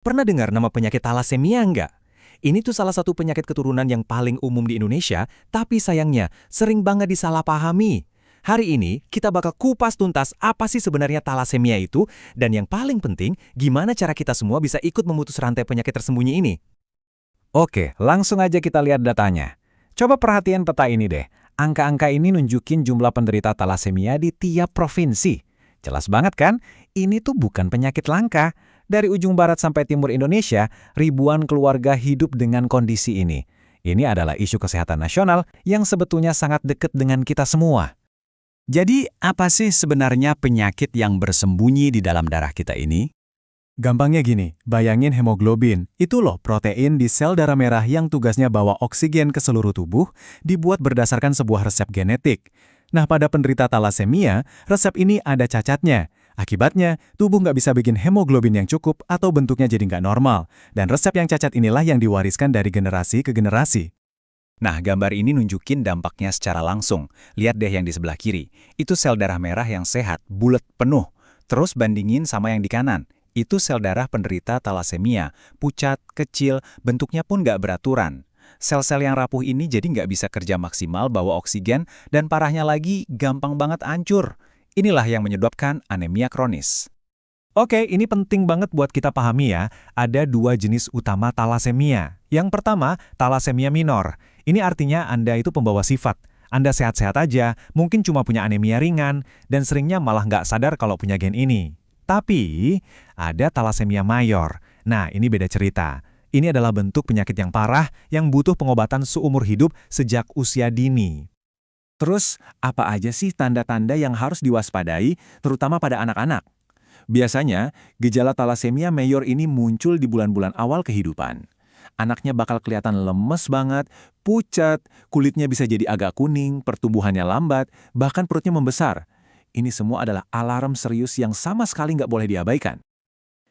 Pernah dengar nama penyakit talasemia nggak? Ini tuh salah satu penyakit keturunan yang paling umum di Indonesia, tapi sayangnya sering banget disalahpahami. Hari ini kita bakal kupas tuntas apa sih sebenarnya talasemia itu, dan yang paling penting, gimana cara kita semua bisa ikut memutus rantai penyakit tersembunyi ini. Oke, langsung aja kita lihat datanya. Coba perhatian peta ini deh. Angka-angka ini nunjukin jumlah penderita talasemia di tiap provinsi. Jelas banget kan? Ini tuh bukan penyakit langka. Dari ujung barat sampai timur Indonesia, ribuan keluarga hidup dengan kondisi ini. Ini adalah isu kesehatan nasional yang sebetulnya sangat dekat dengan kita semua. Jadi, apa sih sebenarnya penyakit yang bersembunyi di dalam darah kita ini? Gampangnya gini, bayangin hemoglobin. Itu loh protein di sel darah merah yang tugasnya bawa oksigen ke seluruh tubuh, dibuat berdasarkan sebuah resep genetik. Nah, pada penderita talasemia, resep ini ada cacatnya. Akibatnya, tubuh nggak bisa bikin hemoglobin yang cukup atau bentuknya jadi nggak normal. Dan resep yang cacat inilah yang diwariskan dari generasi ke generasi. Nah, gambar ini nunjukin dampaknya secara langsung. Lihat deh yang di sebelah kiri. Itu sel darah merah yang sehat, bulat, penuh. Terus bandingin sama yang di kanan. Itu sel darah penderita talasemia, pucat, kecil, bentuknya pun nggak beraturan. Sel-sel yang rapuh ini jadi nggak bisa kerja maksimal bawa oksigen, dan parahnya lagi gampang banget hancur. Inilah yang menyebabkan anemia kronis. Oke, ini penting banget buat kita pahami ya. Ada dua jenis utama talasemia. Yang pertama, talasemia minor. Ini artinya Anda itu pembawa sifat. Anda sehat-sehat aja, mungkin cuma punya anemia ringan, dan seringnya malah nggak sadar kalau punya gen ini. Tapi, ada talasemia mayor. Nah, ini beda cerita. Ini adalah bentuk penyakit yang parah yang butuh pengobatan seumur hidup sejak usia dini. Terus, apa aja sih tanda-tanda yang harus diwaspadai, terutama pada anak-anak? Biasanya, gejala talasemia mayor ini muncul di bulan-bulan awal kehidupan. Anaknya bakal kelihatan lemes banget, pucat, kulitnya bisa jadi agak kuning, pertumbuhannya lambat, bahkan perutnya membesar. Ini semua adalah alarm serius yang sama sekali nggak boleh diabaikan.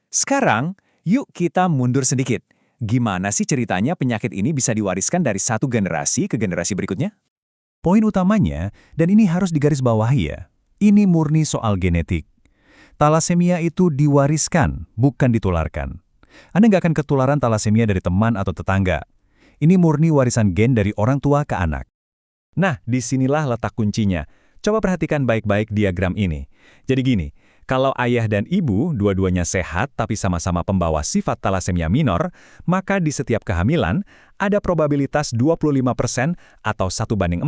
Sekarang, yuk kita mundur sedikit. Gimana sih ceritanya penyakit ini bisa diwariskan dari satu generasi ke generasi berikutnya? Poin utamanya, dan ini harus digarisbawahi ya, ini murni soal genetik. Talasemia itu diwariskan, bukan ditularkan. Anda nggak akan ketularan talasemia dari teman atau tetangga. Ini murni warisan gen dari orang tua ke anak. Nah, disinilah letak kuncinya. Coba perhatikan baik-baik diagram ini. Jadi gini, kalau ayah dan ibu dua-duanya sehat tapi sama-sama pembawa sifat talasemia minor, maka di setiap kehamilan ada probabilitas 25% atau 1:4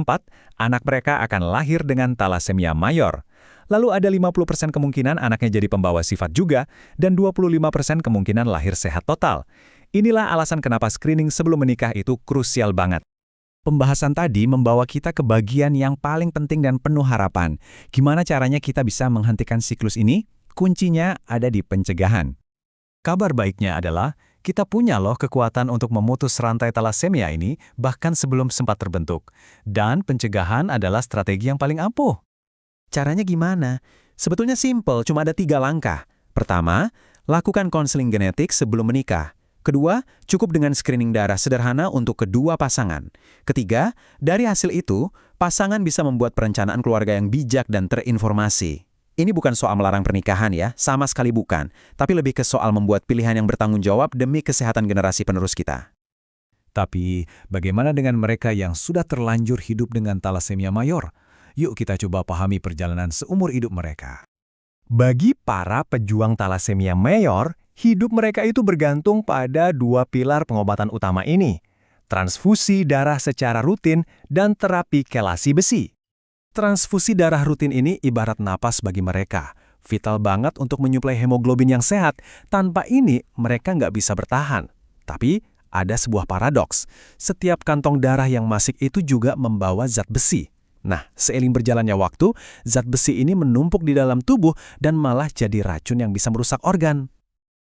anak mereka akan lahir dengan talasemia mayor. Lalu ada 50% kemungkinan anaknya jadi pembawa sifat juga, dan 25% kemungkinan lahir sehat total. Inilah alasan kenapa screening sebelum menikah itu krusial banget. Pembahasan tadi membawa kita ke bagian yang paling penting dan penuh harapan. Gimana caranya kita bisa menghentikan siklus ini? Kuncinya ada di pencegahan. Kabar baiknya adalah, kita punya loh kekuatan untuk memutus rantai talasemia ini bahkan sebelum sempat terbentuk. Dan pencegahan adalah strategi yang paling ampuh. Caranya gimana? Sebetulnya simpel, cuma ada 3 langkah. Pertama, lakukan konseling genetik sebelum menikah. Kedua, cukup dengan screening darah sederhana untuk kedua pasangan. Ketiga, dari hasil itu, pasangan bisa membuat perencanaan keluarga yang bijak dan terinformasi. Ini bukan soal melarang pernikahan ya, sama sekali bukan. Tapi lebih ke soal membuat pilihan yang bertanggung jawab demi kesehatan generasi penerus kita. Tapi, bagaimana dengan mereka yang sudah terlanjur hidup dengan talasemia mayor? Yuk kita coba pahami perjalanan seumur hidup mereka. Bagi para pejuang talasemia mayor, hidup mereka itu bergantung pada 2 pilar pengobatan utama ini, transfusi darah secara rutin dan terapi kelasi besi. Transfusi darah rutin ini ibarat napas bagi mereka, vital banget untuk menyuplai hemoglobin yang sehat. Tanpa ini, mereka nggak bisa bertahan. Tapi, ada sebuah paradoks, setiap kantong darah yang masuk itu juga membawa zat besi. Nah, seiring berjalannya waktu, zat besi ini menumpuk di dalam tubuh dan malah jadi racun yang bisa merusak organ.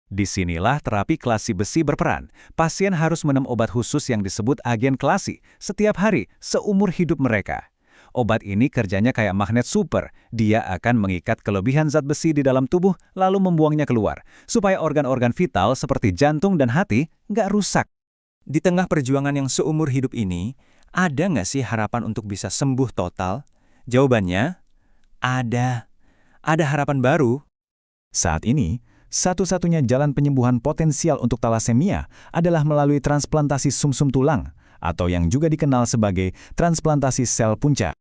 Disinilah terapi kelasi besi berperan. Pasien harus minum obat khusus yang disebut agen kelasi setiap hari seumur hidup mereka. Obat ini kerjanya kayak magnet super. Dia akan mengikat kelebihan zat besi di dalam tubuh lalu membuangnya keluar, supaya organ-organ vital seperti jantung dan hati nggak rusak. Di tengah perjuangan yang seumur hidup ini, ada nggak sih harapan untuk bisa sembuh total? Jawabannya, ada. Ada harapan baru. Saat ini, Satu-satunya jalan penyembuhan potensial untuk talasemia adalah melalui transplantasi sumsum tulang, atau yang juga dikenal sebagai transplantasi sel punca.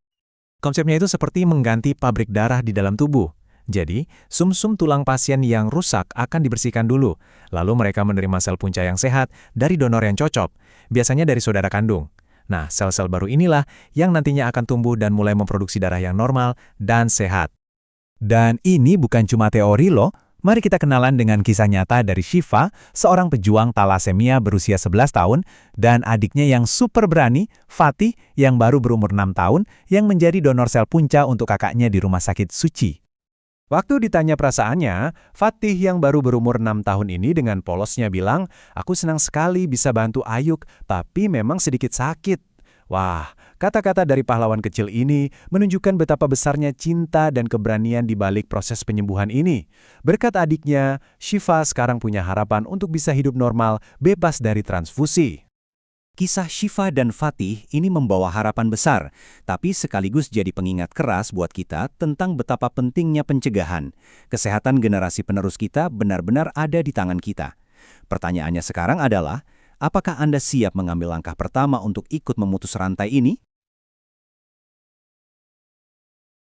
Konsepnya itu seperti mengganti pabrik darah di dalam tubuh. Jadi, sumsum tulang pasien yang rusak akan dibersihkan dulu, lalu mereka menerima sel punca yang sehat dari donor yang cocok, biasanya dari saudara kandung. Nah, sel-sel baru inilah yang nantinya akan tumbuh dan mulai memproduksi darah yang normal dan sehat. Dan ini bukan cuma teori loh. Mari kita kenalan dengan kisah nyata dari Shiva, seorang pejuang talasemia berusia 11 tahun, dan adiknya yang super berani, Fatih, yang baru berumur 6 tahun, yang menjadi donor sel punca untuk kakaknya di rumah sakit Suci. Waktu ditanya perasaannya, Fatih yang baru berumur 6 tahun ini dengan polosnya bilang, "Aku senang sekali bisa bantu Ayuk, tapi memang sedikit sakit." Wah, kata-kata dari pahlawan kecil ini menunjukkan betapa besarnya cinta dan keberanian di balik proses penyembuhan ini. Berkat adiknya, Shiva sekarang punya harapan untuk bisa hidup normal, bebas dari transfusi. Kisah Shiva dan Fatih ini membawa harapan besar, tapi sekaligus jadi pengingat keras buat kita tentang betapa pentingnya pencegahan. Kesehatan generasi penerus kita benar-benar ada di tangan kita. Pertanyaannya sekarang adalah, apakah Anda siap mengambil langkah pertama untuk ikut memutus rantai ini?